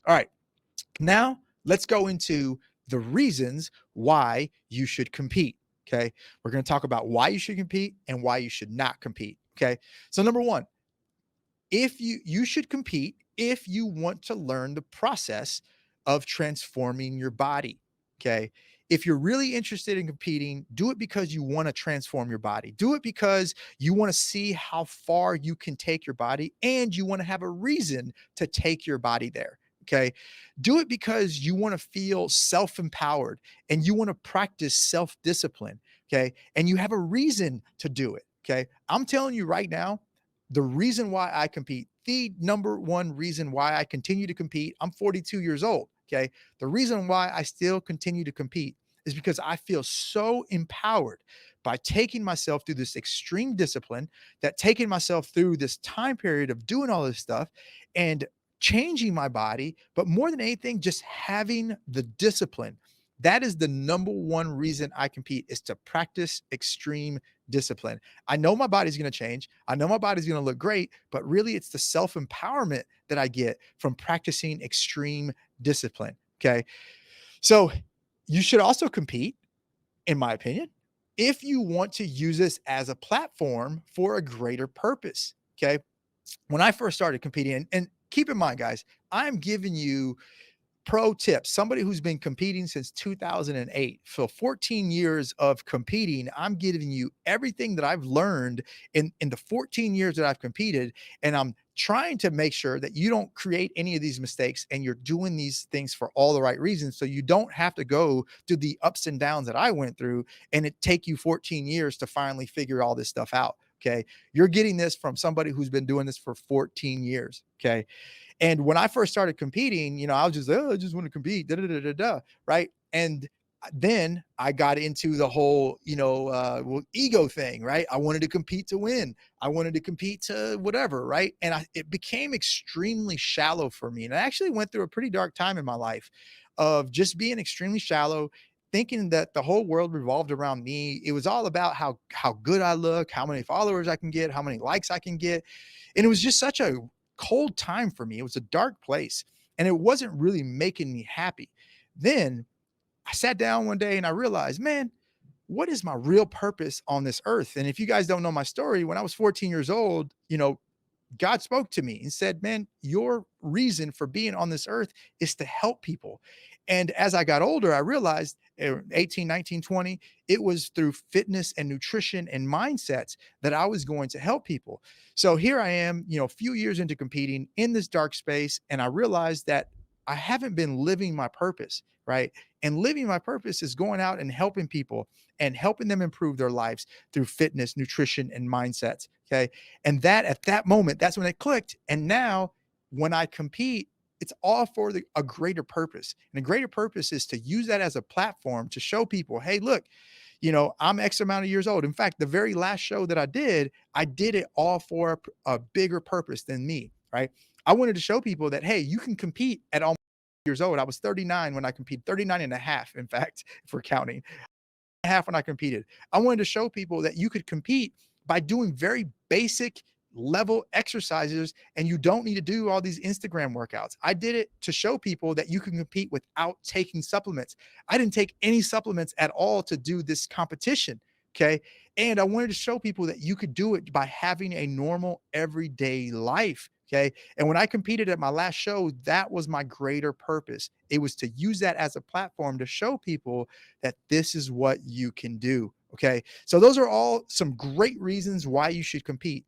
All right. Now let's go into the reasons why you should compete. Okay. We're going to talk about why you should compete and why you should not compete. Okay. So number one, if you should compete if you want to learn the process of transforming your body. Okay. If you're really interested in competing, do it because you want to transform your body. Do it because you want to see how far you can take your body and you want to have a reason to take your body there. Okay. Do it because you want to feel self empowered and you want to practice self discipline. Okay. And you have a reason to do it. Okay. I'm telling you right now, the reason why I compete, the number one reason why I continue to compete, I'm 42 years old. Okay. The reason why I still continue to compete is because I feel so empowered by taking myself through this extreme discipline, that taking myself through this time period of doing all this stuff and changing my body. But more than anything, just having the discipline. That is the number one reason I compete, is to practice extreme discipline. I know my body's going to change. I know my body's going to look great, but really it's the self empowerment that I get from practicing extreme discipline. Okay. So you should also compete, in my opinion, if you want to use this as a platform for a greater purpose. Okay. When I first started competing, and keep in mind, guys, I'm giving you pro tips. Somebody who's been competing since 2008. For 14 years of competing, I'm giving you everything that I've learned in the 14 years that I've competed. And I'm trying to make sure that you don't create any of these mistakes and you're doing these things for all the right reasons. So you don't have to go through the ups and downs that I went through and it take you 14 years to finally figure all this stuff out. Okay. You're getting this from somebody who's been doing this for 14 years. Okay. And when I first started competing, I was just, oh, I just want to compete, da da da da da, right? And then I got into the whole, ego thing, right? I wanted to compete to win. I wanted to compete to whatever, right? And it became extremely shallow for me. And I actually went through a pretty dark time in my life of just being extremely shallow, thinking that the whole world revolved around me. It was all about how good I look, how many followers I can get, how many likes I can get. And it was just such a cold time for me. It was a dark place and it wasn't really making me happy. Then I sat down one day and I realized, man, what is my real purpose on this earth? And if you guys don't know my story, when I was 14 years old, God spoke to me and said, man, your reason for being on this earth is to help people. And as I got older, I realized 18, 19, 20, it was through fitness and nutrition and mindsets that I was going to help people. So here I am, a few years into competing in this dark space. And I realized that I haven't been living my purpose, right? And living my purpose is going out and helping people and helping them improve their lives through fitness, nutrition, and mindsets. Okay. And that at that moment, that's when it clicked. And now when I compete, it's all for a greater purpose. And a greater purpose is to use that as a platform to show people, hey, look, I'm X amount of years old. In fact, the very last show that I did it all for a bigger purpose than me, right? I wanted to show people that, hey, you can compete at almost years old. I was 39 when I competed, 39 and a half, in fact, if we're counting half when I competed. I wanted to show people that you could compete by doing very basic level exercises and you don't need to do all these Instagram workouts. I did it to show people that you can compete without taking supplements. I didn't take any supplements at all to do this competition. Okay. And I wanted to show people that you could do it by having a normal everyday life. Okay. And when I competed at my last show, that was my greater purpose. It was to use that as a platform to show people that this is what you can do. Okay. So those are all some great reasons why you should compete.